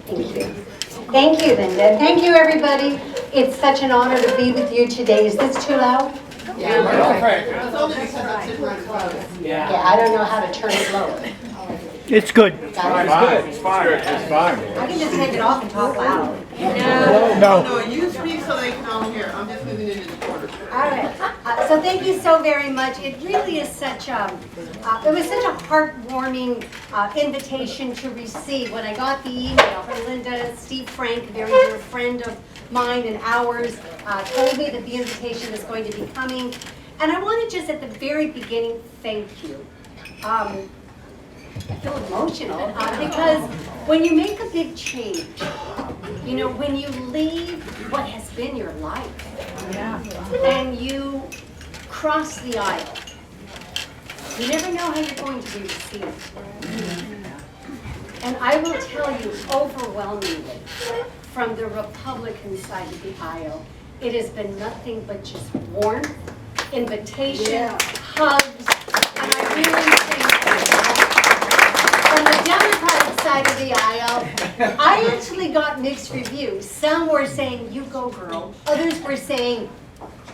Thank you. Thank you, Linda. Thank you, everybody. It's such an honor to be with you today. Is this too loud? Yeah. Yeah, I don't know how to turn it lower. It's good. It's fine. It's fine. I can just take it off and talk loud. No, you speak so they can all hear. I'm just moving into the corner. All right. So thank you so very much. It really is such a, it was such a heartwarming invitation to receive. When I got the email from Linda, Steve Frank, a very dear friend of mine and ours, told me that the invitation was going to be coming. And I want to just at the very beginning thank you. I feel emotional because when you make a big change, you know, when you leave what has been your life and you cross the aisle, you never know how you're going to be received. And I will tell you overwhelmingly from the Republican side of the aisle, it has been nothing but just warmth, invitation, hugs, and I really think from the Democratic side of the aisle, I actually got mixed reviews. Some were saying, you go girl. Others were saying,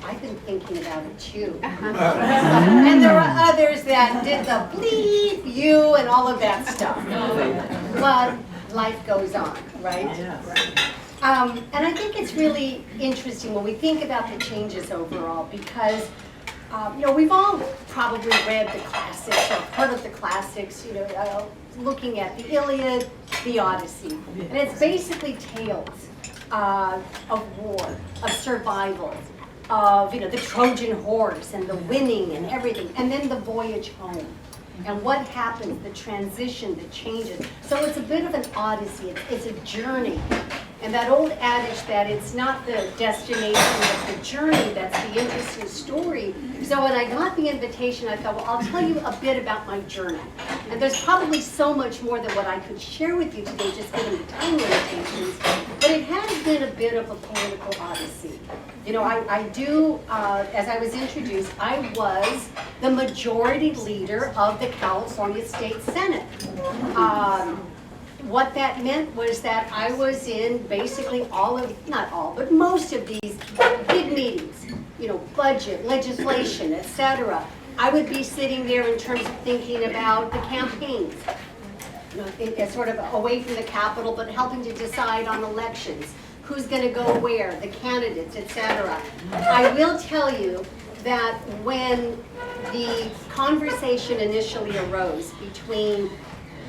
I've been thinking about it too. And there were others that did the bleep you and all of that stuff. But life goes on, right? And I think it's really interesting when we think about the changes overall because you know, we've all probably read the classics or heard of the classics, you know, looking at the Iliad, the Odyssey. And it's basically tales of war, of survival, of, you know, the Trojan horse and the winning and everything, and then the voyage home. And what happens, the transition, the changes. So it's a bit of an odyssey, it's a journey. And that old adage that it's not the destination, it's the journey that's the interesting story. So when I got the invitation, I thought, well, I'll tell you a bit about my journey. And there's probably so much more than what I could share with you today, just given the time limitations. But it has been a bit of a political odyssey. You know, I do, as I was introduced, I was the majority leader of the California State Senate. What that meant was that I was in basically all of, not all, but most of these big meetings, you know, budget, legislation, etc. I would be sitting there in terms of thinking about the campaigns, you know, sort of away from the Capitol, but helping to decide on elections, who's going to go where, the candidates, etc. I will tell you that when the conversation initially arose between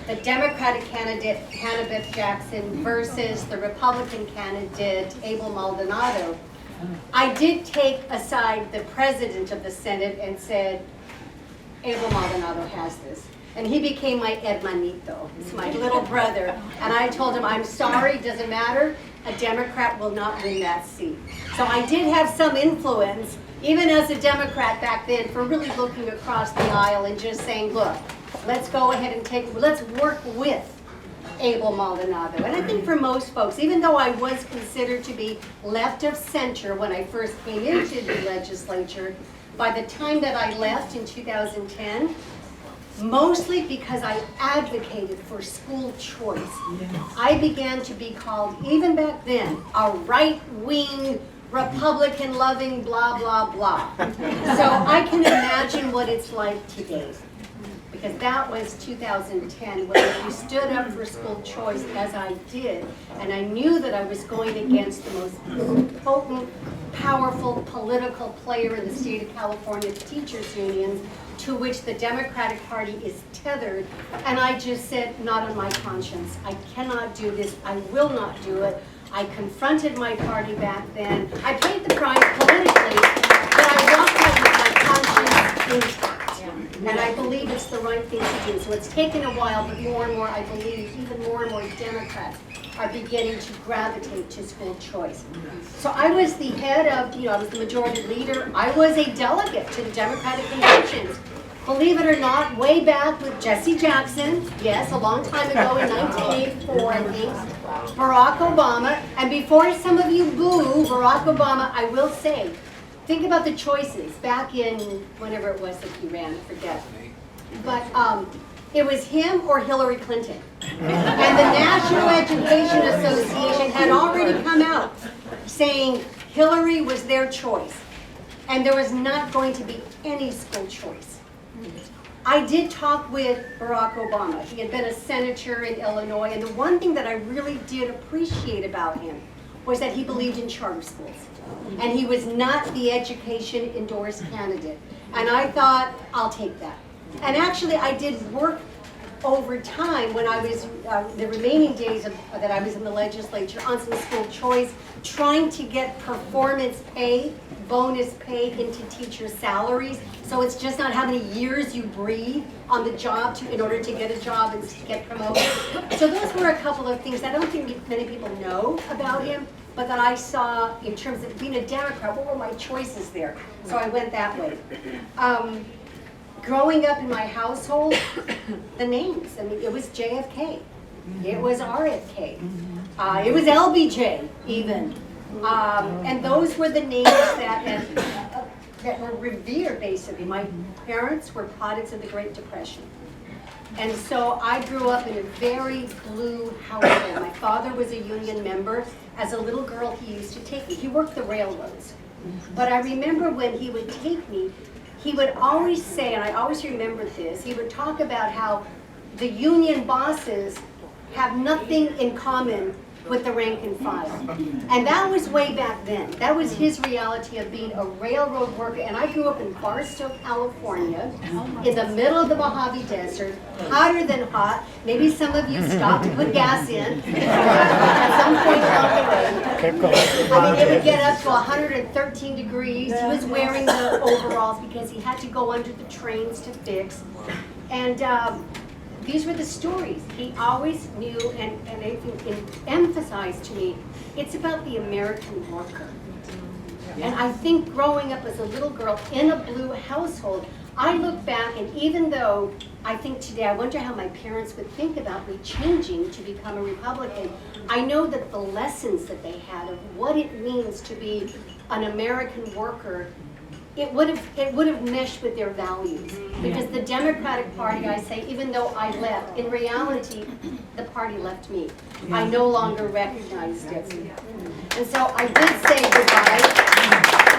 the Democratic candidate, Hannah Jackson, versus the Republican candidate, Abel Maldonado, I did take aside the president of the Senate and said, Abel Maldonado has this. And he became my hermanito, it's my little brother. And I told him, I'm sorry, doesn't matter, a Democrat will not win that seat. So I did have some influence, even as a Democrat back then, for really looking across the aisle and just saying, look, let's go ahead and let's work with Abel Maldonado. And I think for most folks, even though I was considered to be left of center when I first came into the legislature, by the time that I left in 2010, mostly because I advocated for school choice, I began to be called, even back then, a right-wing, Republican-loving, blah, blah, blah. So I can imagine what it's like today. Because that was 2010 when you stood up for school choice as I did, and I knew that I was going against the most potent, powerful political player in the state of California, the teachers' unions, to which the Democratic Party is tethered, and I just said, not on my conscience. I cannot do this. I will not do it. I confronted my party back then. I paid the price politically, but I walked out with my conscience intact. And I believe it's the right thing to do. So it's taken a while, but more and more, I believe, even more and more Democrats are beginning to gravitate to school choice. So I was the head of, you know, I was the majority leader. I was a delegate to the Democratic conventions. Believe it or not, way back with Jesse Jackson, yes, a long time ago in 1984, I think, Barack Obama, and before some of you boo Barack Obama, I will say, think about the choices back in whenever it was that he ran, I forget. But it was him or Hillary Clinton. And the National Education Association had already come out saying Hillary was their choice. And there was not going to be any school choice. I did talk with Barack Obama. He had been a senator in Illinois, and the one thing that I really did appreciate about him was that he believed in charter schools. And he was not the education endorsed candidate. And I thought, I'll take that. And actually, I did work over time when I was, the remaining days that I was in the legislature, on some school choice, trying to get performance pay, bonus pay into teacher salaries. So it's just not how many years you breathe on the job in order to get a job and to get promoted. So those were a couple of things I don't think many people know about him, but that I saw in terms of being a Democrat, what were my choices there? So I went that way. Growing up in my household, the names, I mean, it was JFK, it was RFK, it was LBJ even. And those were the names that were revered, basically. My parents were products of the Great Depression. And so I grew up in a very blue household. My father was a union member. As a little girl, he used to take me. He worked the railroads. But I remember when he would take me, he would always say, and I always remember this, he would talk about how the union bosses have nothing in common with the rank and file. And that was way back then. That was his reality of being a railroad worker. And I grew up in Barstow, California, in the middle of the Mojave Desert, hotter than hot. Maybe some of you stopped to put gas in at some point along the way. I mean, it would get up to 113 degrees. He was wearing the overalls because he had to go under the trains to fix. And these were the stories. He always knew and I think emphasized to me, it's about the American worker. And I think growing up as a little girl in a blue household, I look back and even though I think today, I wonder how my parents would think about me changing to become a Republican, I know that the lessons that they had of what it means to be an American worker, it would have meshed with their values. Because the Democratic Party, I say, even though I left, in reality, the party left me. I no longer recognized it. And so I did say goodbye.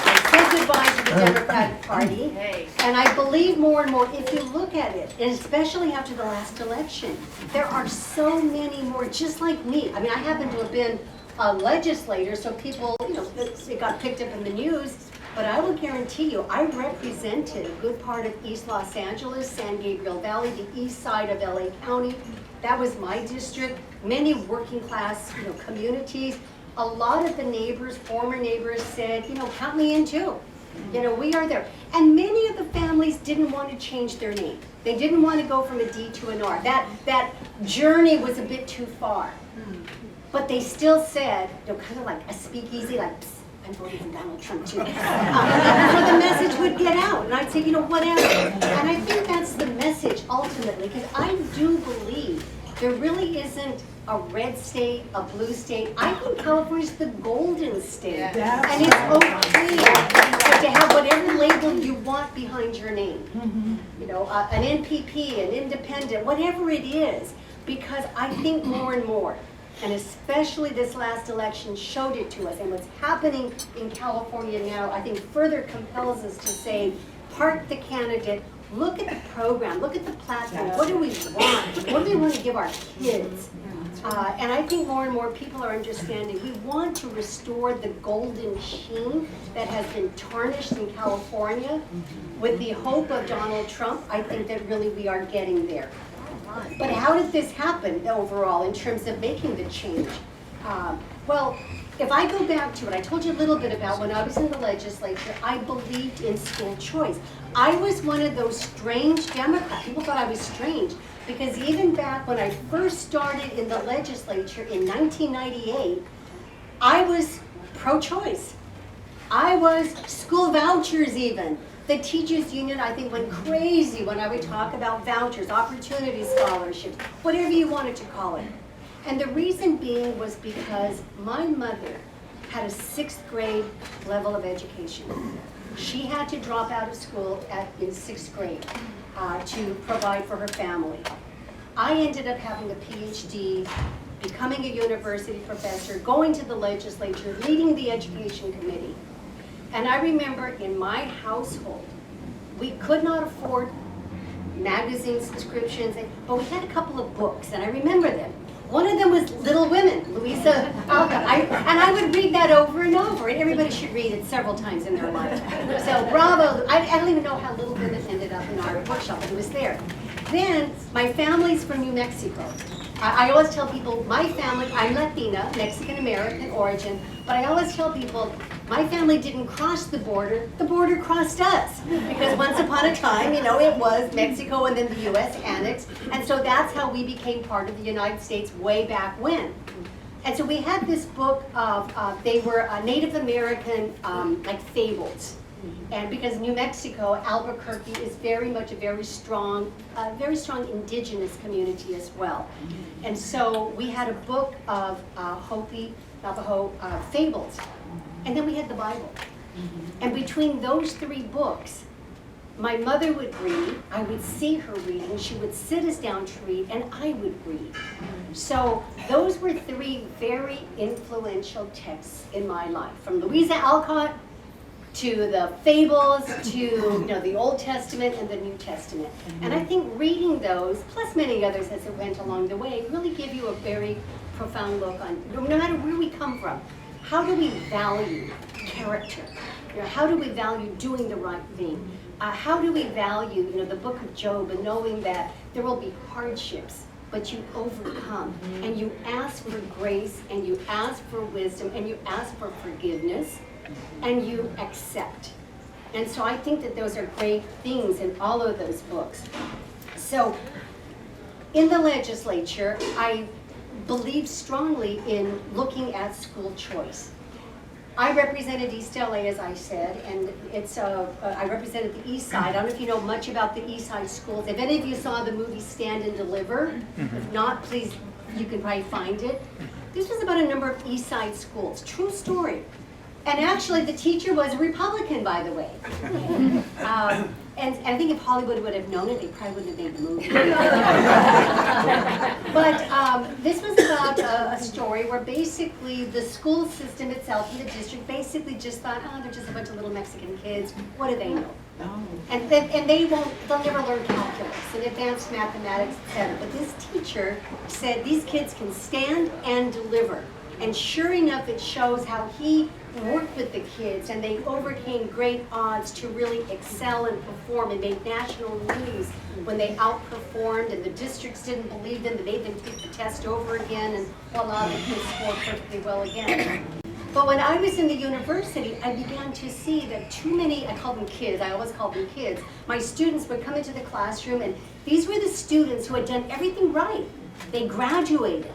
I said goodbye to the Democratic Party. And I believe more and more, if you look at it, and especially after the last election, there are so many more just like me. I mean, I happen to have been a legislator, so people, it got picked up in the news. But I will guarantee you, I represented a good part of East Los Angeles, San Gabriel Valley, the east side of LA County. That was my district. Many working class, communities. A lot of the neighbors, former neighbors said, count me in too. We are there. And many of the families didn't want to change their name. They didn't want to go from a D to an R. That journey was a bit too far. But they still said, kind of like a speakeasy, like, I'm voting for Donald Trump too. So the message would get out, and I'd say, whatever. And I think that's the message ultimately, because I do believe there really isn't a red state, a blue state. I think California's the golden state, and it's okay to have whatever label you want behind your name. An NPP, an independent, whatever it is, because I think more and more. And especially this last election showed it to us. And what's happening in California now, I think further compels us to say, park the candidate, look at the program, look at the platform. What do we want? What do we want to give our kids? And I think more and more people are understanding we want to restore the golden sheen that has been tarnished in California. With the hope of Donald Trump, I think that really we are getting there. But how did this happen overall in terms of making the change? Well, if I go back to it, I told you a little bit about when I was in the legislature, I believed in school choice. I was one of those strange Democrats. People thought I was strange because even back when I first started in the legislature in 1998, I was pro-choice. I was school vouchers even. The teachers union, I think, went crazy when I would talk about vouchers, opportunity scholarships, whatever you wanted to call it. And the reason being was because my mother had a 6th grade level of education. She had to drop out of school in 6th grade to provide for her family. I ended up having a PhD, becoming a university professor, going to the legislature, leading the education committee. And I remember in my household, we could not afford magazine subscriptions, but we had a couple of books, and I remember them. One of them was Little Women, Louisa Alcott. And I would read that over and over, and everybody should read it several times in their lifetime. So bravo. I don't even know how Little Women ended up in our bookshop, but it was there. Then, my family's from New Mexico. I always tell people, my family, I'm Latina, Mexican-American origin, but I always tell people, my family didn't cross the border crossed us. Because once upon a time, you know, it was Mexico and then the U.S. annexed, and so that's how we became part of the United States way back when. And so we had this book of, they were Native American, like fables. And because New Mexico, Albuquerque is very much a very strong indigenous community as well. And so we had a book of Hopi, Navajo fables. And then we had the Bible. And between those three books, my mother would read, I would see her reading, she would sit us down to read, and I would read. So those were three very influential texts in my life, from Louisa Alcott to the fables, to the Old Testament and the New Testament. And I think reading those, plus many others as it went along the way, really give you a very profound look on, no matter where we come from, how do we value character? How do we value doing the right thing? How do we value the book of Job and knowing that there will be hardships, but you overcome, and you ask for grace, and you ask for wisdom, and you ask for forgiveness, and you accept. And so I think that those are great things in all of those books. So in the legislature, I believe strongly in looking at school choice. I represented East LA, as I said, and I represented the East Side. I don't know if you know much about the East Side schools. If any of you saw the movie Stand and Deliver, if not, please, you can probably find it. This was about a number of East Side schools. True story. And actually, the teacher was a Republican, by the way. And I think if Hollywood would have known it, they probably wouldn't have made the movie. But this was about a story where basically the school system itself in the district basically just thought, oh, they're just a bunch of little Mexican kids. What do they know? And they'll never learn calculus and advanced mathematics, etc. But this teacher said these kids can stand and deliver. And sure enough, it shows how he worked with the kids, and they overcame great odds to really excel and perform and make national news when they outperformed, and the districts didn't believe them. They made them take the test over again, and voila, the kids scored perfectly well again. But when I was in the university, I began to see that too many, I call them kids, I always call them kids, my students would come into the classroom, and these were the students who had done everything right. They graduated.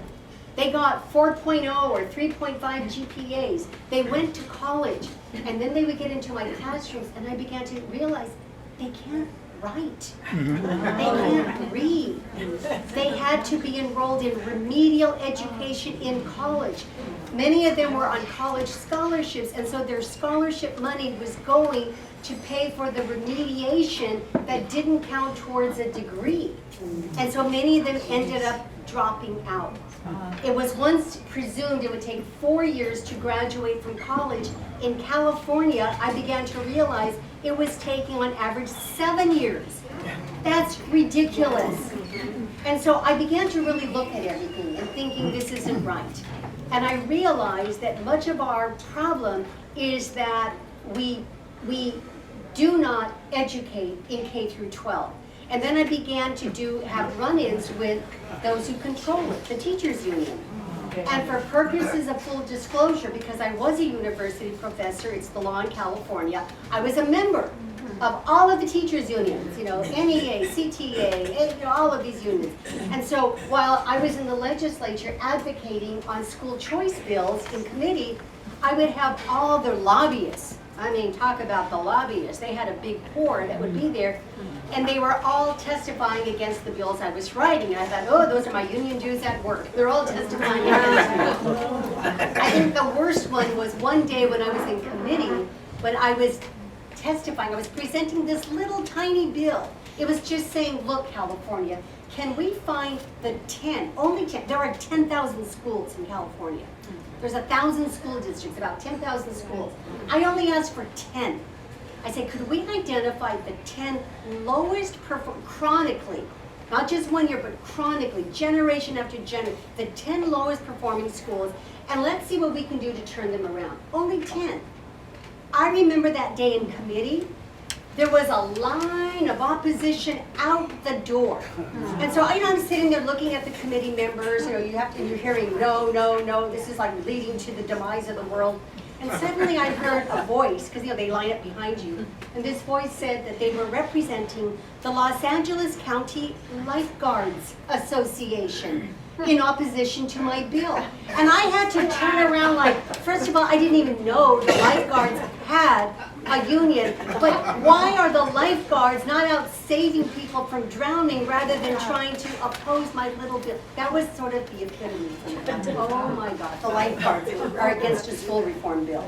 They got 4.0 or 3.5 GPAs. They went to college, and then they would get into my classrooms, and I began to realize they can't write. They can't read. They had to be enrolled in remedial education in college. Many of them were on college scholarships, and so their scholarship money was going to pay for the remediation that didn't count towards a degree. And so many of them ended up dropping out. It was once presumed it would take 4 years to graduate from college. In California, I began to realize it was taking on average 7 years. That's ridiculous. And so I began to really look at everything and thinking this isn't right. And I realized that much of our problem is that we do not educate in K through 12. And then I began to have run-ins with those who control it, the teachers union. And for purposes of full disclosure, because I was a university professor, it's the law in California, I was a member of all of the teachers unions, NEA, CTA, all of these unions. And so while I was in the legislature advocating on school choice bills in committee, I would have all the lobbyists. I mean, talk about the lobbyists. They had a big core that would be there, and they were all testifying against the bills I was writing. And I thought, oh, those are my union dues at work. They're all testifying against me. I think the worst one was one day when I was in committee, when I was testifying, I was presenting this little tiny bill. It was just saying, look, California, can we find the 10, only 10, there are 10,000 schools in California. There's 1,000 school districts, about 10,000 schools. I only asked for 10. I said, could we identify the 10 lowest chronically, not just 1 year, but chronically, generation after generation, the 10 lowest performing schools, and let's see what we can do to turn them around. Only 10. I remember that day in committee, there was a line of opposition out the door. And so I'm sitting there looking at the committee members, you're hearing no, no, no, this is like leading to the demise of the world. And suddenly I heard a voice, because they line up behind you, and this voice said that they were representing the Los Angeles County Lifeguards Association in opposition to my bill. And I had to turn around first of all, I didn't even know the lifeguards had a union, but why are the lifeguards not out saving people from drowning rather than trying to oppose my little bill? That was sort of the epitome for me. Oh my God, the lifeguards are against a school reform bill.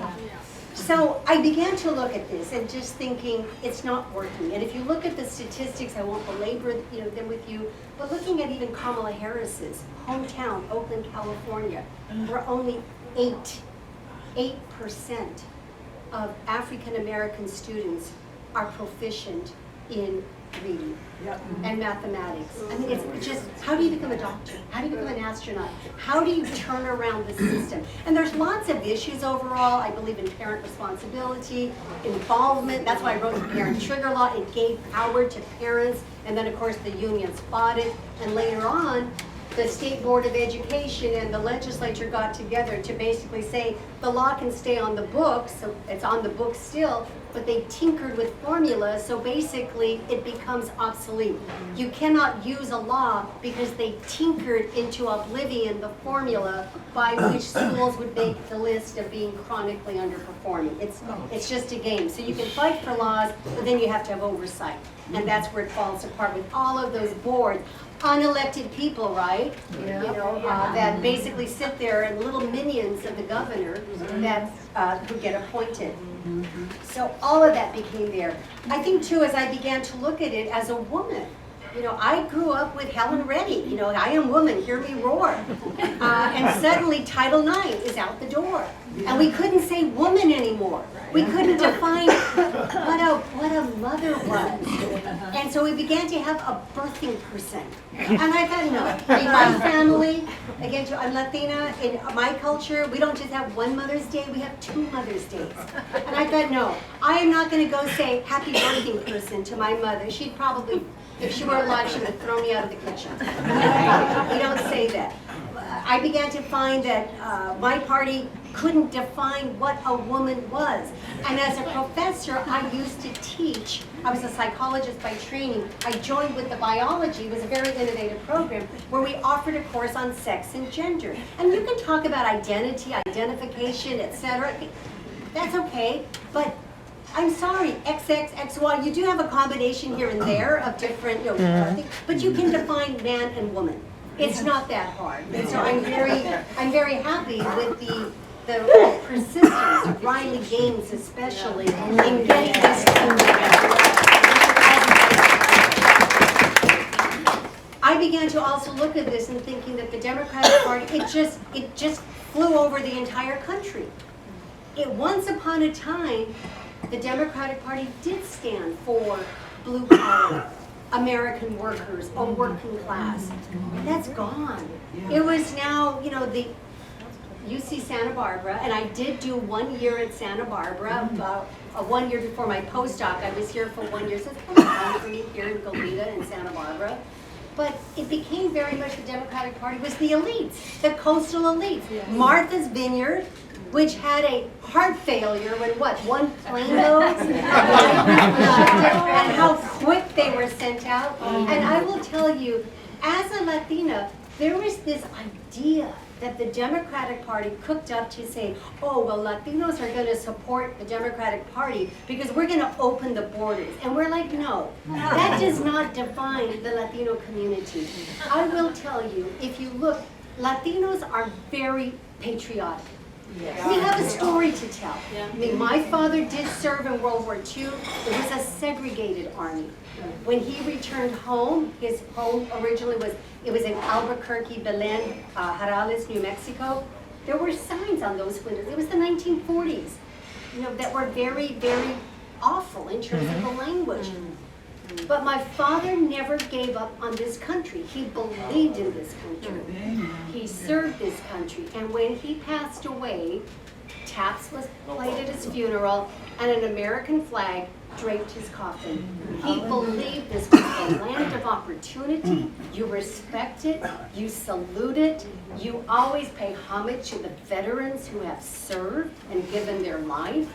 So I began to look at this and just thinking it's not working. And if you look at the statistics, I won't belabor them with you, but looking at even Kamala Harris's hometown, Oakland, California, where only 8% of African American students are proficient in reading and mathematics. I mean, it's just, how do you become a doctor? How do you become an astronaut? How do you turn around the system? And there's lots of issues overall. I believe in parent responsibility, involvement. That's why I wrote the parent trigger law. It gave power to parents. And then, of course, the unions fought it. And later on, the State Board of Education and the legislature got together to basically say the law can stay on the books, so it's on the books still, but they tinkered with formulas, so basically it becomes obsolete. You cannot use a law because they tinkered into oblivion the formula by which schools would make the list of being chronically underperforming. It's just a game. So you can fight for laws, but then you have to have oversight. And that's where it falls apart with all of those boards. Unelected people, right? That basically sit there and little minions of the governor that who get appointed. So all of that became there. I think too, as I began to look at it as a woman, I grew up with Helen Reddy. I am woman, hear me roar. And suddenly Title IX is out the door. And we couldn't say woman anymore. We couldn't define what a mother was. And so we began to have a birthing person. And I thought, no, in my family, again, I'm Latina, in my culture, we don't just have one Mother's Day, we have 2 Mother's Days. And I thought, no, I am not going to go say happy birthing person to my mother. She'd probably, if she were alive, she would have thrown me out of the kitchen. We don't say that. I began to find that my party couldn't define what a woman was. And as a professor, I used to teach. I was a psychologist by training. I joined with the biology. It was a very innovative program where we offered a course on sex and gender. And you can talk about identity, identification, etc. That's okay, but I'm sorry, XX, XY, you do have a combination here and there of different, things, but you can define man and woman. It's not that hard. And so I'm very happy with the persistence of Riley Gaines especially in getting this team together. I began to also look at this and thinking that the Democratic Party, it just flew over the entire country. Once upon a time, the Democratic Party did stand for blue collar American workers, a working class. That's gone. It was now, the UC Santa Barbara, and I did do 1 year at Santa Barbara, 1 year before my postdoc. I was here for 1 year, so it's kind of fun for me here in Goleta and Santa Barbara. But it became very much the Democratic Party was the elites, the coastal elites. Yes. Martha's Vineyard, which had a heart failure when one plane goes, and how quick they were sent out. And I will tell you, as a Latina, there was this idea that the Democratic Party cooked up to say, oh, well, Latinos are going to support the Democratic Party because we're going to open the borders. And we're like, no, that does not define the Latino community. I will tell you, if you look, Latinos are very patriotic. We have a story to tell. I mean, my father did serve in World War II. It was a segregated army. When he returned home, his home originally was in Albuquerque, Belen, Jarales, New Mexico. There were signs on those windows. It was the 1940s, that were very, very awful in terms of the language. But my father never gave up on this country. He believed in this country. He served this country. And when he passed away, taps was played at his funeral and an American flag draped his coffin. He believed this was a land of opportunity. You respect it. You salute it. You always pay homage to the veterans who have served and given their life.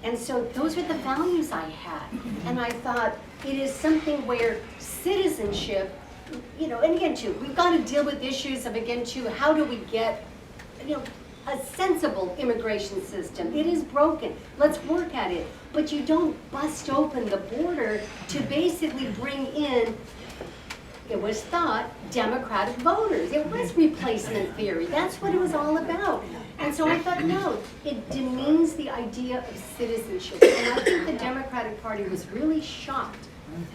And so those were the values I had. And I thought it is something where citizenship, and again too, we've got to deal with issues of, again too, how do we get, a sensible immigration system. It is broken. Let's work at it. But you don't bust open the border to basically bring in, it was thought, Democratic voters. It was replacement theory. That's what it was all about. And so I thought, no, it demeans the idea of citizenship. And I think the Democratic Party was really shocked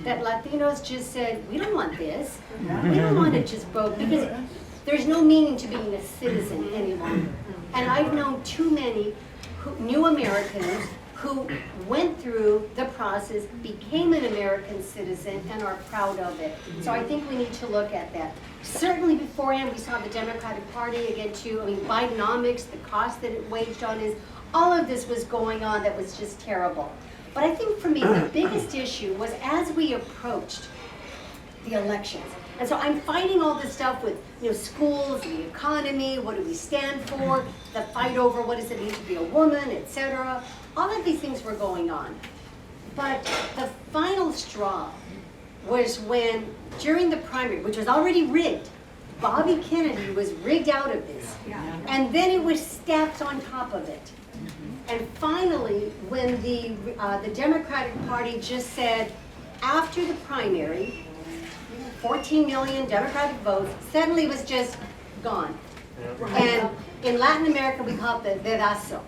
that Latinos just said, we don't want this. We don't want to just vote because there's no meaning to being a citizen any longer. And I've known too many new Americans who went through the process, became an American citizen, and are proud of it. So I think we need to look at that. Certainly beforehand, we saw the Democratic Party again too. I mean, Bidenomics, the cost that it waged on is, all of this was going on that was just terrible. But I think for me, the biggest issue was as we approached the elections. And so I'm fighting all this stuff with, schools, the economy, what do we stand for, the fight over what does it mean to be a woman, etc. All of these things were going on. But the final straw was when, during the primary, which was already rigged, Bobby Kennedy was rigged out of this. And then it was stacked on top of it. And finally, when the Democratic Party just said, after the primary, 14 million Democratic votes, suddenly was just gone. And in Latin America, we call it the dedazo.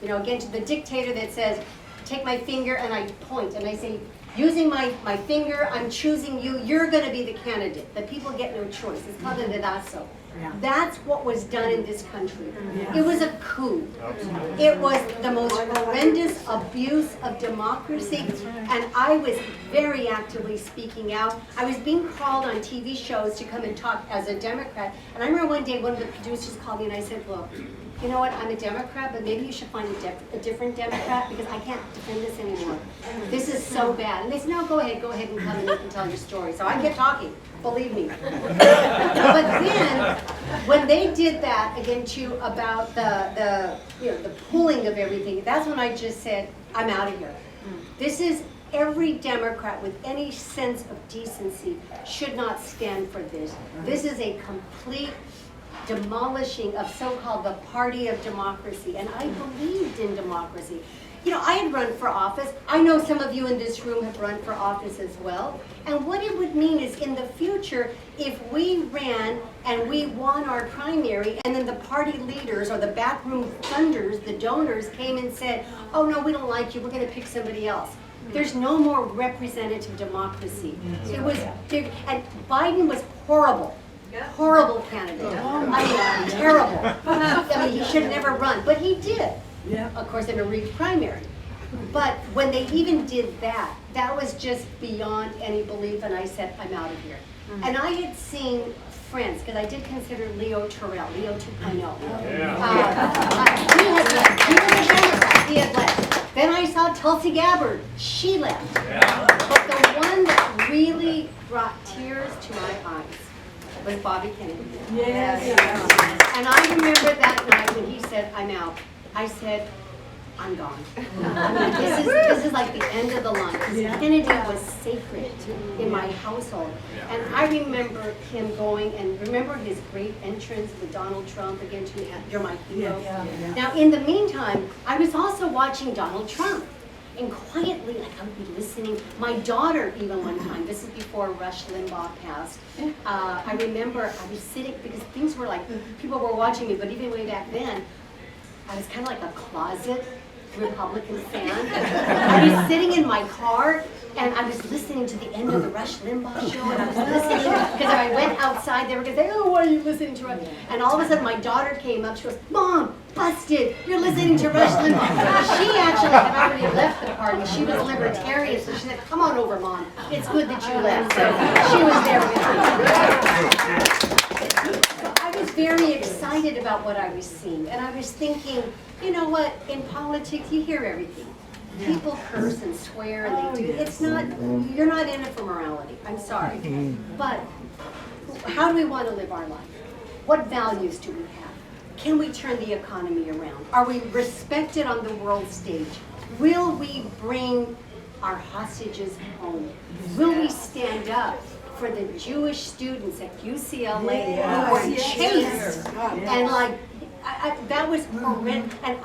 Again, to the dictator that says, take my finger and I point and I say, using my finger, I'm choosing you, you're going to be the candidate. The people get no choice. It's called a dedazo. That's what was done in this country. It was a coup. It was the most horrendous abuse of democracy, and I was very actively speaking out. I was being called on TV shows to come and talk as a Democrat, and I remember one day one of the producers called me and I said, look, you know what, I'm a Democrat, but maybe you should find a different Democrat because I can't defend this anymore. This is so bad. And they said, no, go ahead and come and you can tell your story. So I kept talking, believe me. But then, when they did that, again, too, about the pooling of everything, that's when I just said, I'm out of here. This is, every Democrat with any sense of decency should not stand for this. This is a complete demolishing of so-called the party of democracy, and I believed in democracy. I had run for office. I know some of you in this room have run for office as well. And what it would mean is in the future, if we ran and we won our primary and then the party leaders or the backroom funders, the donors came and said, oh no, we don't like you, we're going to pick somebody else. There's no more representative democracy. It was big, and Biden was horrible. Horrible candidate. Terrible. He should have never run, but he did. Of course, in a rigged primary. But when they even did that, that was just beyond any belief, and I said, I'm out of here. And I had seen friends, because I did consider Leo Terrell, Leo 2.0. He had left. He was a Democrat. He had left. Then I saw Tulsi Gabbard. She left. But the one that really brought tears to my eyes was Bobby Kennedy. And I remember that night when he said, I'm out. I said, I'm gone. This is like the end of the line. Kennedy was sacred in my household. And I remember him going, and remember his great entrance with Donald Trump again to You're My Hero. Now, in the meantime, I was also watching Donald Trump. And quietly, I would be listening. My daughter, even one time, this is before Rush Limbaugh passed, I remember I was sitting, because things were like, people were watching me, but even way back then, I was kind of like a closet Republican fan. I was sitting in my car, and I was listening to the end of the Rush Limbaugh show, and I was listening, because if I went outside, they were going to say, oh, why are you listening to Rush? And all of a sudden, my daughter came up, she goes, Mom, busted, you're listening to Rush Limbaugh. She actually had already left the party. She was libertarian, so she said, come on over, Mom. It's good that you left. So she was there with me. So I was very excited about what I was seeing, and I was thinking, you know what, in politics, you hear everything. People curse and swear and they do. It's not, you're not in it for morality. I'm sorry. But how do we want to live our life? What values do we have? Can we turn the economy around? Are we respected on the world stage? Will we bring our hostages home? Will we stand up for the Jewish students at UCLA who were chased and like, that was horrendous. And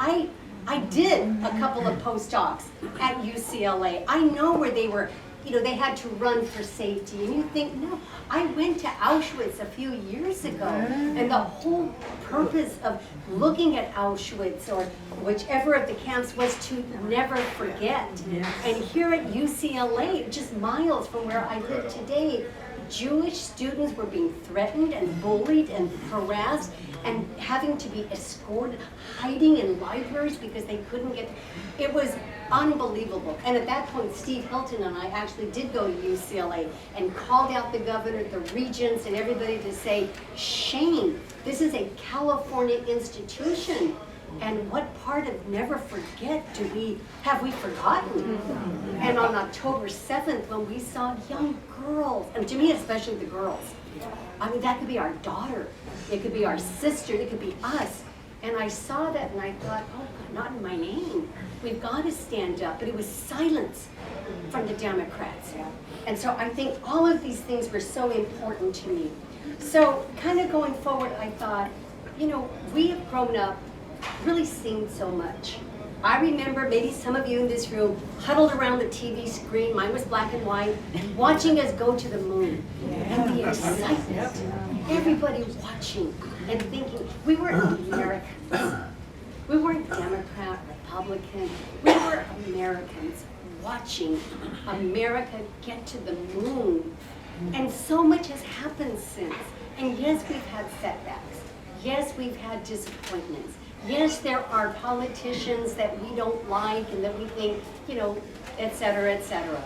I did a couple of postdocs at UCLA. I know where they were, you know, they had to run for safety. And you think, no, I went to Auschwitz a few years ago. And the whole purpose of looking at Auschwitz or whichever of the camps was to never forget. And here at UCLA, just miles from where I live today, Jewish students were being threatened and bullied and harassed and having to be escorted, hiding in libraries because they couldn't get. It was unbelievable. And at that point, Steve Hilton and I actually did go to UCLA and called out the governor, the regents, and everybody to say, shame, this is a California institution. And what part of never forget have we forgotten? And on October 7th, when we saw young girls, and to me especially the girls, I mean, that could be our daughter, it could be our sister, it could be us. And I saw that and I thought, oh, God, not in my name. We've got to stand up. But it was silence from the Democrats. And so I think all of these things were so important to me. So kind of going forward, I thought, you know, we have grown up really seeing so much. I remember maybe some of you in this room huddled around the TV screen, mine was black and white, watching us go to the moon. And the excitement, everybody watching and thinking, we were Americans. We weren't Democrat, Republican, we were Americans watching America get to the moon. And so much has happened since. And yes, we've had setbacks. Yes, we've had disappointments. Yes, there are politicians that we don't like and that we think, you know, et cetera, et cetera.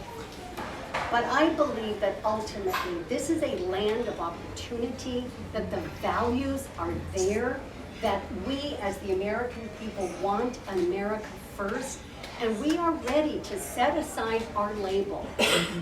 But I believe that ultimately this is a land of opportunity, that the values are there, that we as the American people want America first, and we are ready to set aside our label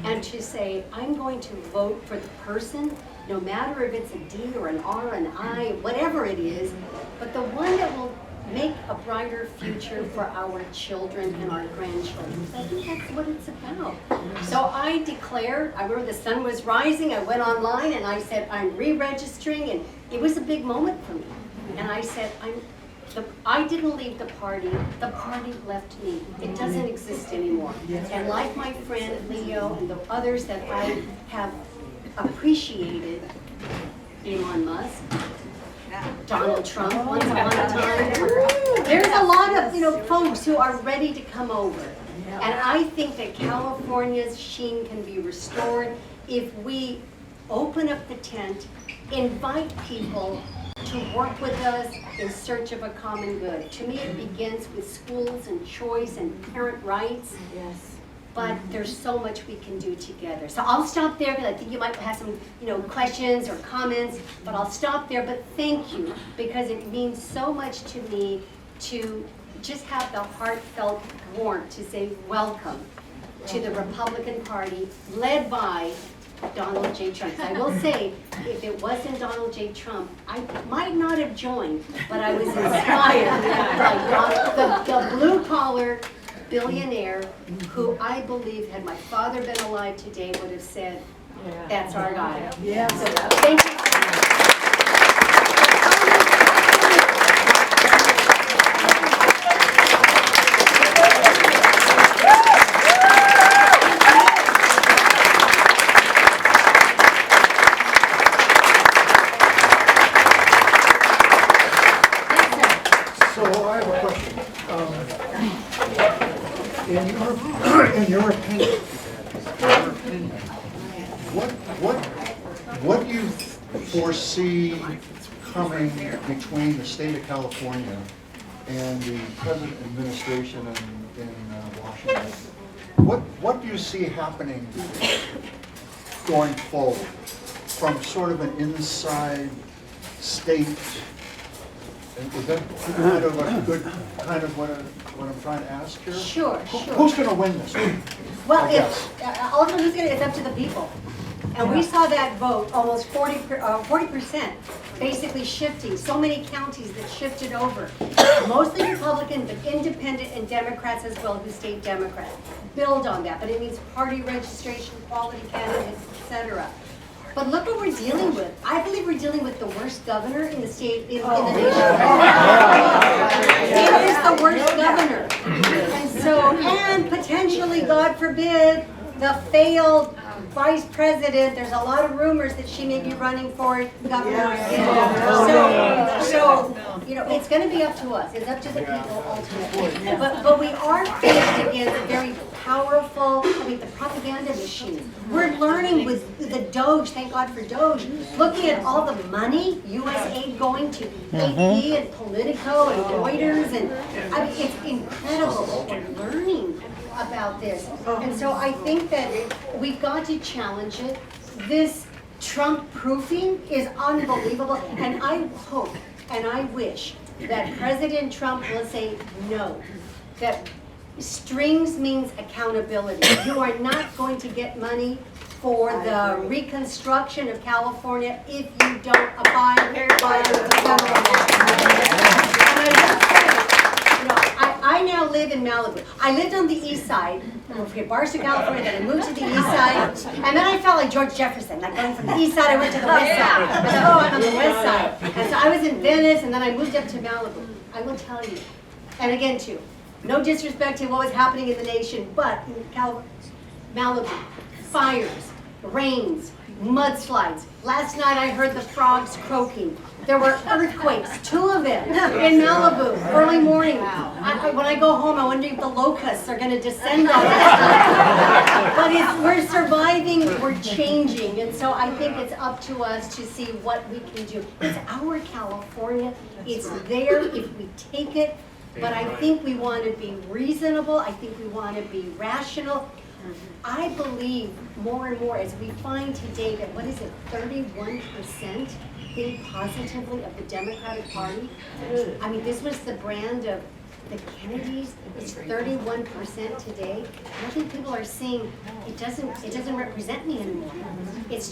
and to say, I'm going to vote for the person, no matter if it's a D or an R, an I, whatever it is, but the one that will make a brighter future for our children and our grandchildren. I think that's what it's about. So I declared, I remember the sun was rising, I went online and I said, I'm re-registering, and it was a big moment for me. And I said, I didn't leave the party left me. It doesn't exist anymore. And like my friend Leo and the others that I have appreciated, Elon Musk, Donald Trump once upon a time. There's a lot of, you know, folks who are ready to come over. And I think that California's sheen can be restored if we open up the tent, invite people to work with us in search of a common good. To me, it begins with schools and choice and parent rights. Yes. But there's so much we can do together. So I'll stop there because I think you might have some, you know, questions or comments, but I'll stop there. But thank you, because it means so much to me to just have the heartfelt warmth to say welcome to the Republican Party led by Donald J. Trump. I will say, if it wasn't Donald J. Trump, I might not have joined, but I was inspired by the blue-collar billionaire who I believe, had my father been alive today, would have said, that's our guy. So thank you. I have a question. In your opinion, what do you foresee coming between the state of California and the present administration in Washington? What do you see happening going forward from sort of an inside state? And is that kind of a good, kind of what I'm trying to ask here? Sure. Who's going to win this? Well, ultimately, it's up to the people. And we saw that vote, almost 40% basically shifting. So many counties that shifted over. Mostly Republican, but independent and Democrats as well, who state Democrat. Build on that, but it means party registration, quality candidates, etc. But look what we're dealing with. I believe we're dealing with the worst governor in the state, in the nation. It is the worst governor. And potentially, God forbid, the failed vice president, there's a lot of rumors that she may be running for governor again. So, it's going to be up to us. It's up to the people ultimately. But we are faced against a very powerful, the propaganda machine. We're learning with the Doge, thank God for Doge, looking at all the money, U.S. aid going to AP and Politico and Reuters, and it's incredible what we're learning about this. And so I think that we've got to challenge it. This Trump proofing is unbelievable, and I hope and I wish that President Trump will say no, that strings means accountability. You are not going to get money for the reconstruction of California if you don't abide by the federal law. And I now live in Malibu. I lived on the east side, Barstow, California, then I moved to the east side, and then I felt like George Jefferson, like going from the east side, I went to the west side. I said, I'm on the west side. And so I was in Venice, and then I moved up to Malibu. I will tell you, and again too, no disrespect to what was happening in the nation, but in Malibu, fires, rains, mudslides. Last night I heard the frogs croaking. There were earthquakes, 2 of them in Malibu, early morning. When I go home, I wonder if the locusts are going to descend on us. But we're surviving, we're changing, and so I think it's up to us to see what we can do. It's our California. It's there if we take it, but I think we want to be reasonable. I think we want to be rational. I believe more and more as we find today that, 31% think positively of the Democratic Party. This was the brand of the Kennedys. It's 31% today. I think people are saying it doesn't represent me anymore. It's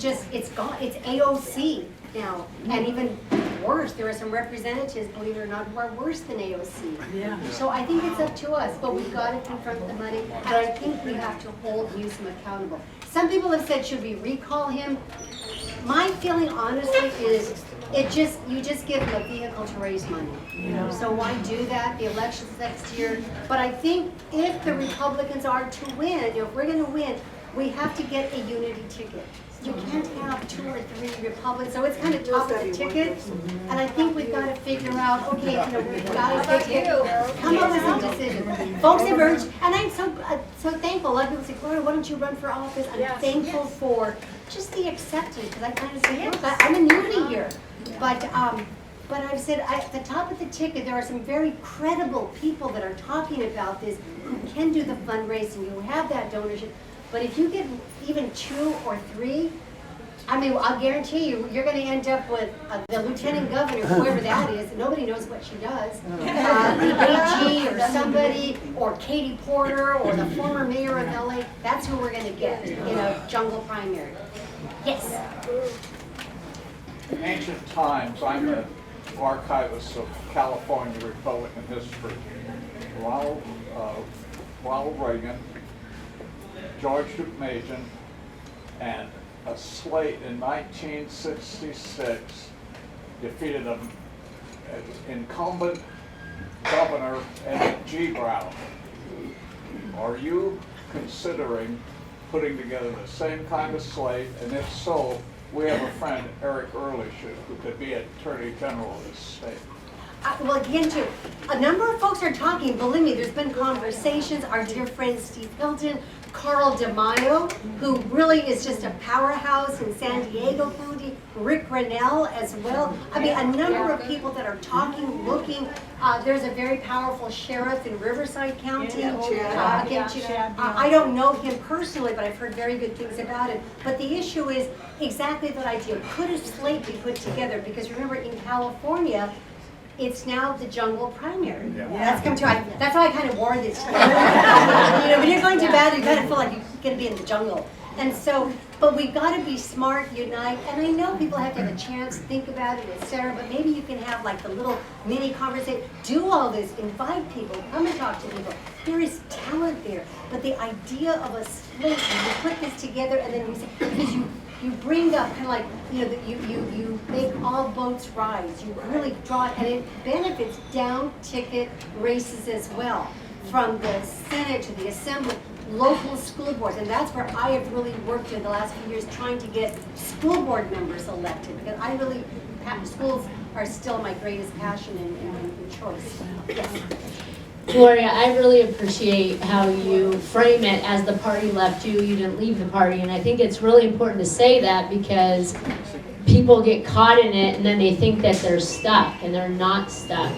gone. It's AOC now, and even worse, there are some representatives, believe it or not, who are worse than AOC. Yeah. So I think it's up to us, but we've got to confront the money, and I think we have to hold Newsom accountable. Some people have said, should we recall him? My feeling, honestly, is you just give them a vehicle to raise money. So why do that? The election's next year. But I think if the Republicans are to win, if we're going to win, we have to get a unity ticket. You can't have 2 or 3 Republicans, so it's kind of top of the ticket. And I think we've got to figure out, okay, we've got to come up with some decisions. Folks have urged, and I'm so thankful. A lot of people say, Gloria, why don't you run for office? I'm thankful for just the acceptance, because I kind of say, look, I'm a newbie here. But I've said at the top of the ticket, there are some very credible people that are talking about this who can do the fundraising, who have that donorship. But if you get even 2 or 3, I'll guarantee you're going to end up with the lieutenant governor, whoever that is. Nobody knows what she does. The AG or somebody, or Katie Porter, or the former mayor of LA. That's who we're going to get in a jungle primary. Yes. In ancient times, I'm an archivist of California Republican history. Ronald Reagan, George McMahon, and a slate in 1966 defeated an incumbent governor, Emmett G. Brown. Are you considering putting together the same kind of slate? And if so, we have a friend, Eric Ehrlich, who could be Attorney General of this state. Well, again, too, a number of folks are talking, believe me, there's been conversations, our dear friend Steve Hilton, Carl DeMaio, who really is just a powerhouse in San Diego County, Rick Grinnell as well. I mean, a number of people that are talking, looking. There's a very powerful sheriff in Riverside County. I don't know him personally, but I've heard very good things about him. But the issue is exactly that idea. Could a slate be put together? Because remember, in California, it's now the jungle primary. That's come to. That's why I kind of wore this. When you're going to battle, you kind of feel like you're going to be in the jungle. And so, but we've got to be smart, unite. And I know people have to have a chance, think about it, etc. But maybe you can have like the little mini conversation. Do all this. Invite people. Come and talk to people. There is talent there. But the idea of a slate, you put this together, and then you say, because you bring up kind of like, you make all boats rise. You really draw it, and it benefits down ticket races as well, from the Senate to the Assembly, local school boards, and that's where I have really worked in the last few years trying to get school board members elected, because I really, schools are still my greatest passion and choice. Yes. Gloria, I really appreciate how you frame it as the party left you, you didn't leave the party, and I think it's really important to say that because people get caught in it and then they think that they're stuck, and they're not stuck.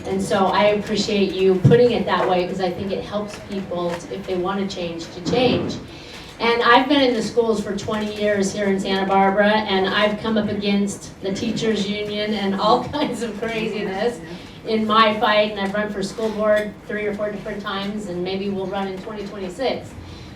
And so I appreciate you putting it that way because I think it helps people, if they want to change. And I've been in the schools for 20 years here in Santa Barbara, and I've come up against the teachers union and all kinds of craziness in my fight, and I've run for school board 3 or 4 different times, and maybe we'll run in 2026.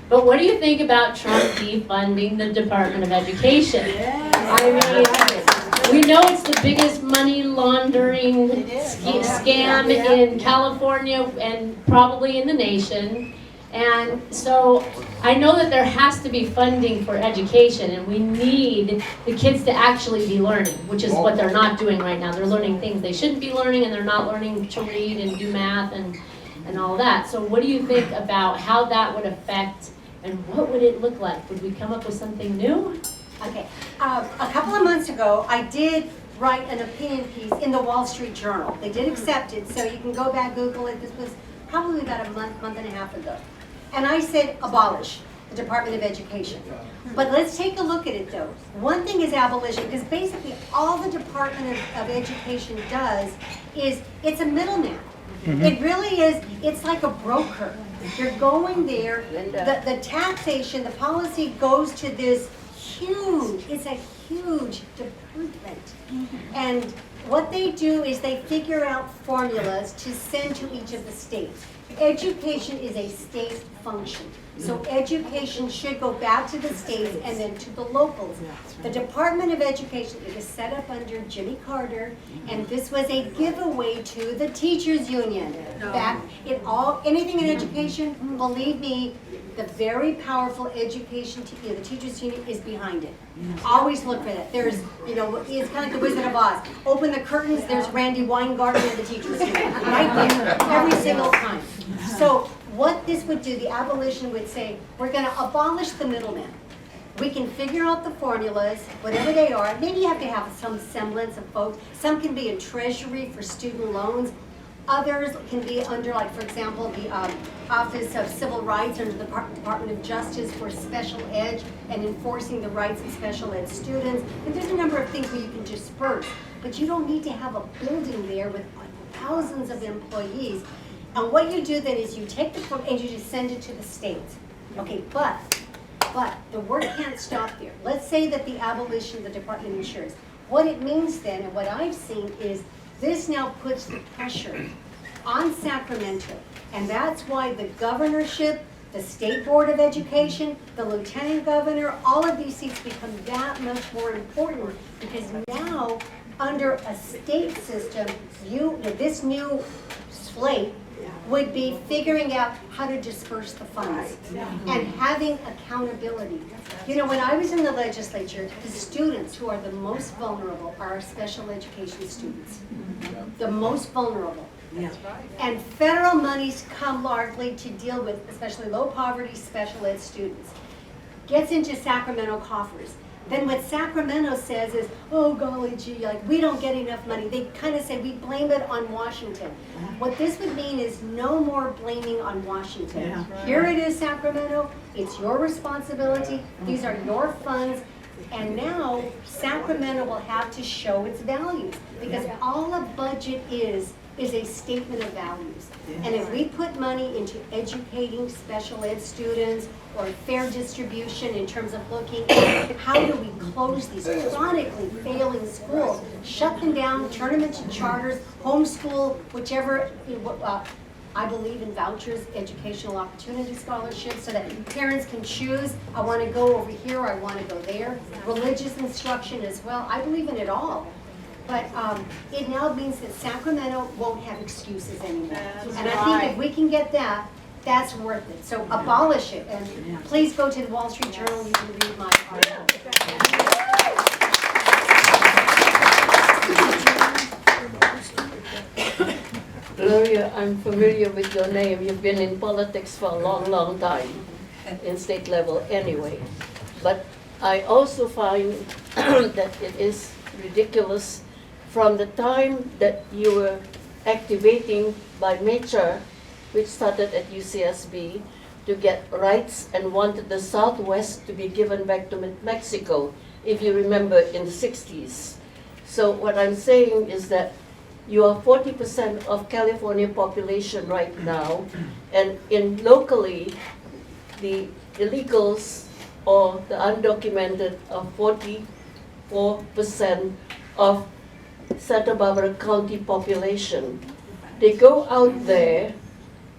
But what do you think about Trump defunding the Department of Education? I mean, we know it's the biggest money laundering scam in California and probably in the nation. And so I know that there has to be funding for education, and we need the kids to actually be learning, which is what they're not doing right now. They're learning things they shouldn't be learning, and they're not learning to read and do math and all that. So what do you think about how that would affect, and what would it look like? Would we come up with something new? Okay, a couple of months ago, I did write an opinion piece in the Wall Street Journal. They did accept it, so you can go back, Google it. This was probably about a month and a half ago. And I said abolish the Department of Education. But let's take a look at it though. One thing is abolition, because basically all the Department of Education does is it's a middleman. It really is, it's like a broker. You're going there, the taxation, the policy goes to this huge, it's a huge department. And what they do is they figure out formulas to send to each of the states. Education is a state function. So education should go back to the states and then to the locals. The Department of Education, it was set up under Jimmy Carter, and this was a giveaway to the teachers union. Back in anything in education, believe me, the very powerful education, the teachers union is behind it. Always look for that. There's, it's kind of like the Wizard of Oz. Open the curtains, there's Randy Weingarten in the teachers union, right there, every single time. So what this would do, the abolition would say, we're going to abolish the middleman. We can figure out the formulas, whatever they are. Maybe you have to have some semblance of folks. Some can be in Treasury for student loans. Others can be under, like, for example, the Office of Civil Rights under the Department of Justice for special ed and enforcing the rights of special ed students. And there's a number of things where you can disperse. But you don't need to have a building there with thousands of employees. And what you do then is you take the form and you just send it to the states. Okay, but the work can't stop there. Let's say that the abolition of the Department of Insurance. What it means then, and what I've seen, is this now puts the pressure on Sacramento. And that's why the governorship, the State Board of Education, the lieutenant governor, all of these seats become that much more important, because now, under a state system, this new slate would be figuring out how to disperse the funds and having accountability. When I was in the legislature, the students who are the most vulnerable are our special education students. The most vulnerable. And federal monies come largely to deal with especially low poverty special ed students. Gets into Sacramento coffers. Then what Sacramento says is, oh golly gee, like we don't get enough money. They kind of say we blame it on Washington. What this would mean is no more blaming on Washington. Yeah. Here it is, Sacramento, it's your responsibility, these are your funds, and now Sacramento will have to show its values, because all a budget is a statement of values. And if we put money into educating special ed students or fair distribution in terms of looking at how do we close these chronically failing schools, shut them down, turn them into charters, homeschool, whichever, I believe in vouchers, educational opportunity scholarships, so that parents can choose, I want to go over here, I want to go there. Religious instruction as well, I believe in it all. But it now means that Sacramento won't have excuses anymore. And I think if we can get that, that's worth it. So abolish it, and please go to the Wall Street Journal, you can read my article. Gloria, I'm familiar with your name. You've been in politics for a long, long time, in state level anyway. But I also find that it is ridiculous from the time that you were activating by nature, which started at UCSB, to get rights and wanted the Southwest to be given back to Mexico, if you remember, in the 60s. So what I'm saying is that you are 40% of California population right now, and locally, the illegals or the undocumented are 44% of Santa Barbara County population. They go out there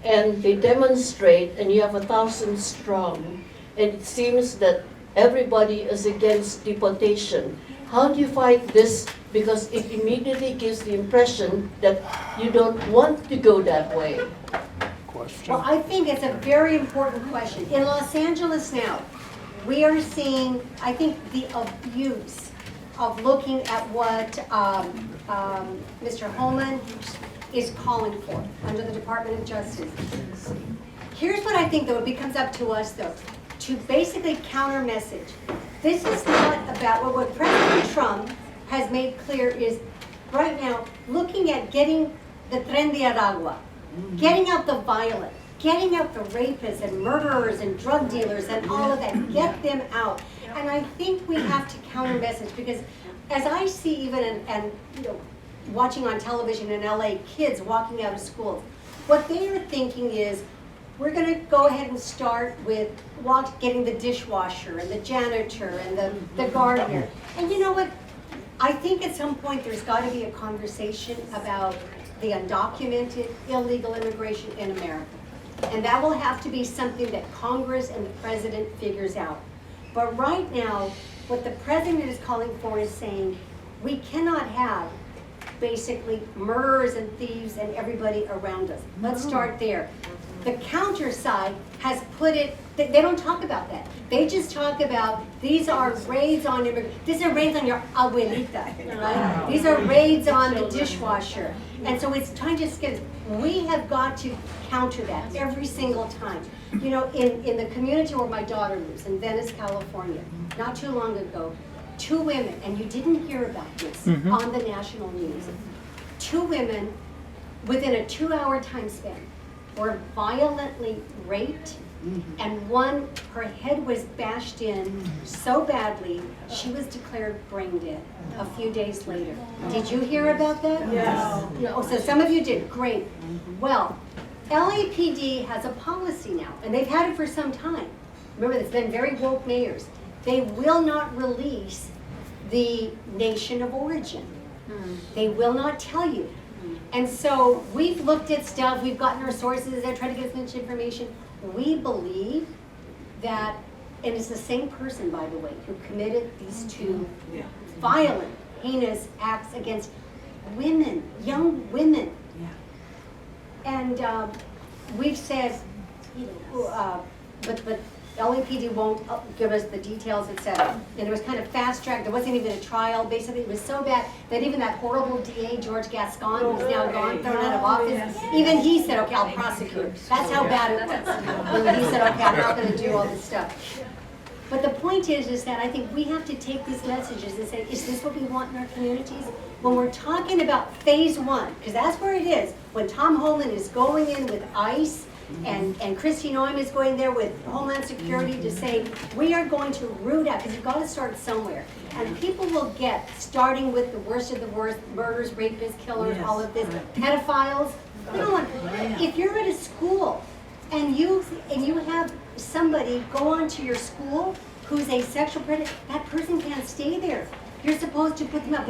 and they demonstrate, and you have 1,000 strong, and it seems that everybody is against deportation. How do you fight this? Because it immediately gives the impression that you don't want to go that way. Well, I think it's a very important question. In Los Angeles now, we are seeing, I think, the abuse of looking at what Mr. Holman is calling for under the Department of Justice. Here's what I think, though, it becomes up to us, though, to basically counter message. This is not about what President Trump has made clear is right now looking at getting the Tren de Aragua, getting out the violent, getting out the rapists and murderers and drug dealers and all of that, get them out. And I think we have to counter message, because as I see even and you know, watching on television in LA, kids walking out of schools, what they are thinking is, we're going to go ahead and start with getting the dishwasher and the janitor and the gardener. And you know what? I think at some point there's got to be a conversation about the undocumented illegal immigration in America. And that will have to be something that Congress and the president figures out. But right now, what the president is calling for is saying, we cannot have basically murderers and thieves and everybody around us. Let's start there. The counter side has put it, they don't talk about that. They just talk about, these are raids on immigrants. These are raids on your abuelita, right? These are raids on the dishwasher. And so it's trying to skip. We have got to counter that every single time. You know, in the community where my daughter lives, in Venice, California, not too long ago, 2 women, and you didn't hear about this on the national news, 2 women within a 2-hour time span were violently raped, and one, her head was bashed in so badly, she was declared brain dead a few days later. Did you hear about that? Yes. No, so some of you did, great. Well, LAPD has a policy now, and they've had it for some time. Remember, it's been very woke mayors. They will not release the nation of origin. They will not tell you. And so we've looked at stuff, we've gotten our sources, they're trying to get us much information. We believe that, and it's the same person, by the way, who committed these 2 violent, heinous acts against women, young women. And we've said, you know, but LAPD won't give us the details, etc. And it was kind of fast-tracked. There wasn't even a trial. Basically, it was so bad that even that horrible DA, George Gascon, who's now gone, thrown out of office, even he said, okay, I'll prosecute. That's how bad it was. He said, okay, I'm not going to do all this stuff. But the point is that I think we have to take these messages and say, is this what we want in our communities? When we're talking about phase one, because that's where it is, when Tom Holman is going in with ICE and Kristi Noem is going there with Homeland Security to say, we are going to root out, because you've got to start somewhere. And people will get, starting with the worst of the worst, murders, rapists, killers, all of this, pedophiles. We don't want, if you're at a school and you have somebody go onto your school who's a sexual predator, that person can't stay there. You're supposed to put them up,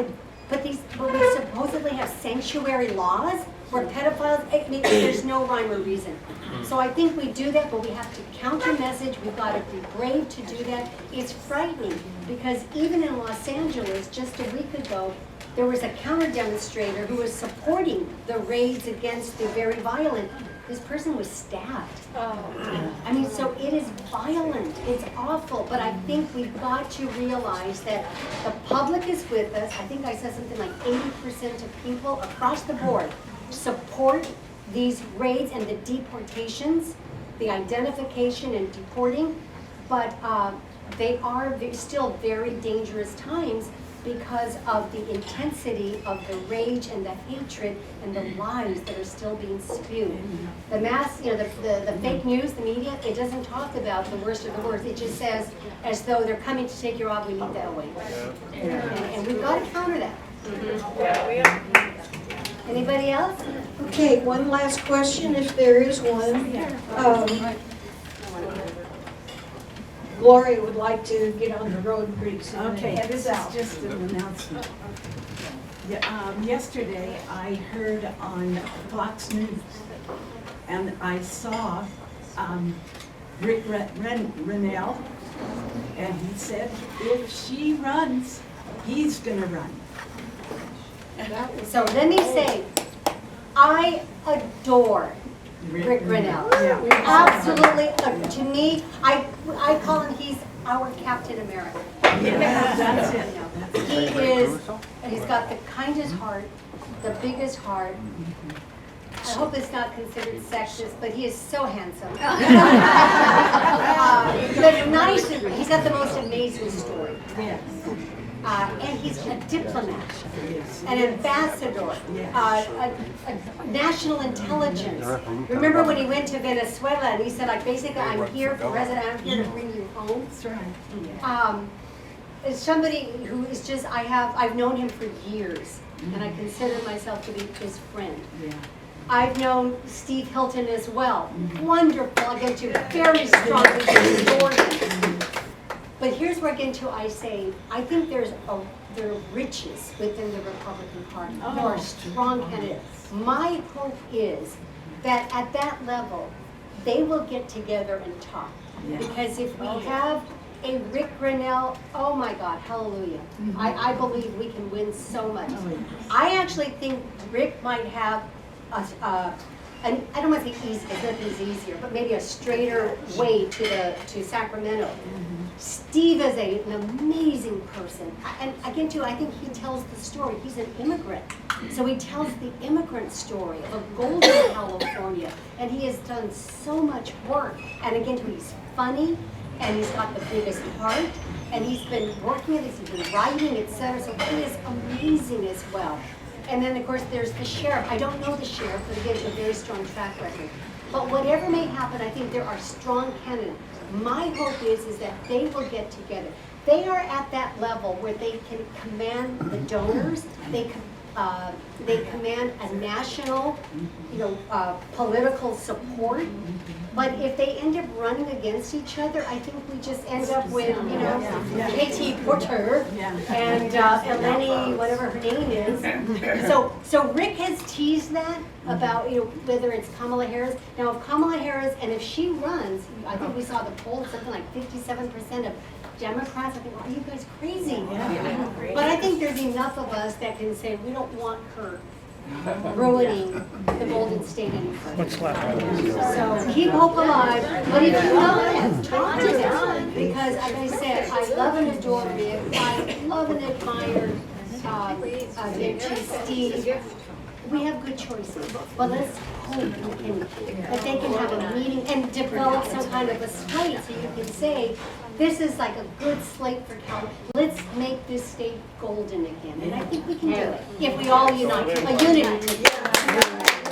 but we supposedly have sanctuary laws where pedophiles, I mean, there's no rhyme or reason. So I think we do that, but we have to counter message. We've got to be brave to do that. It's frightening because even in Los Angeles, just a week ago, there was a counter demonstrator who was supporting the raids against the very violent. This person was stabbed. I mean, so it is violent, it's awful, but I think we've got to realize that the public is with us. I think I said something like 80% of people across the board support these raids and the deportations, the identification and deporting, but they are still very dangerous times because of the intensity of the rage and the hatred and the lies that are still being spewed. The mass, you know, the fake news, the media, it doesn't talk about the worst of the worst. It just says, as though they're coming to take your job, we need that away. And we've got to counter that. Anybody else? Okay, one last question, if there is one. Gloria would like to get on the road pretty soon. Okay, and head this south. is just an announcement. Yesterday, I heard on Fox News, and I saw Rick Renell, and he said, if she runs, he's gonna run. So let me say, I adore Rick Grinnell. Yeah. Absolutely, to me, I call him, he's our Captain America. Yeah, that's it. He's got the kindest heart, the biggest heart. I hope it's not considered sexist, but he is so handsome. The nicest, he's got the most amazing story. Yes. And he's a diplomat, an ambassador, a national intelligence. Remember when he went to Venezuela and he said, like, basically, I'm here for resident, I'm here to bring you home. That's right. Is somebody who is just, I've known him for years, and I consider myself to be his friend. Yeah. I've known Steve Hilton as well. Wonderful, I get you very strong, but here's where I get into, I think there are riches within the Republican Party. There are strong candidates. My hope is that at that level, they will get together and talk. Yeah. Because if we have a Rick Grinnell, oh my God, hallelujah. I believe we can win so much. I actually think Rick might have and I don't want to say easy, because nothing's easier, but maybe a straighter way to Sacramento. Steve is an amazing person. And again, too, I think he tells the story. He's an immigrant. So he tells the immigrant story of a golden California. And he has done so much work. And again, too, he's funny, and he's got the biggest heart, and he's been working at this, he's been writing, etc. So he is amazing as well. And then, of course, there's the sheriff. I don't know the sheriff, but again, a very strong track record. But whatever may happen, I think there are strong candidates. My hope is that they will get together. They are at that level where they can command the donors. They command a national, political support. But if they end up running against each other, I think we just end up with, Katie Porter and Eleni, whatever her name is. So Rick has teased that about, whether it's Kamala Harris. Now, if Kamala Harris, and if she runs, I think we saw the poll, something like 57% of Democrats. I think, are you guys crazy? But I think there's enough of us that can say we don't want her ruining the Golden State any further. What's left? So keep hope alive. But if you know them, talk to them. Because, like I said, I love and adore Rick. I love and admire Steve. We have good choices, but let's hope that they can have a meeting and develop some kind of a slate so you can say, this is like a good slate for Cal. Let's make this state golden again, and I think we can do it if we all unite. A unity.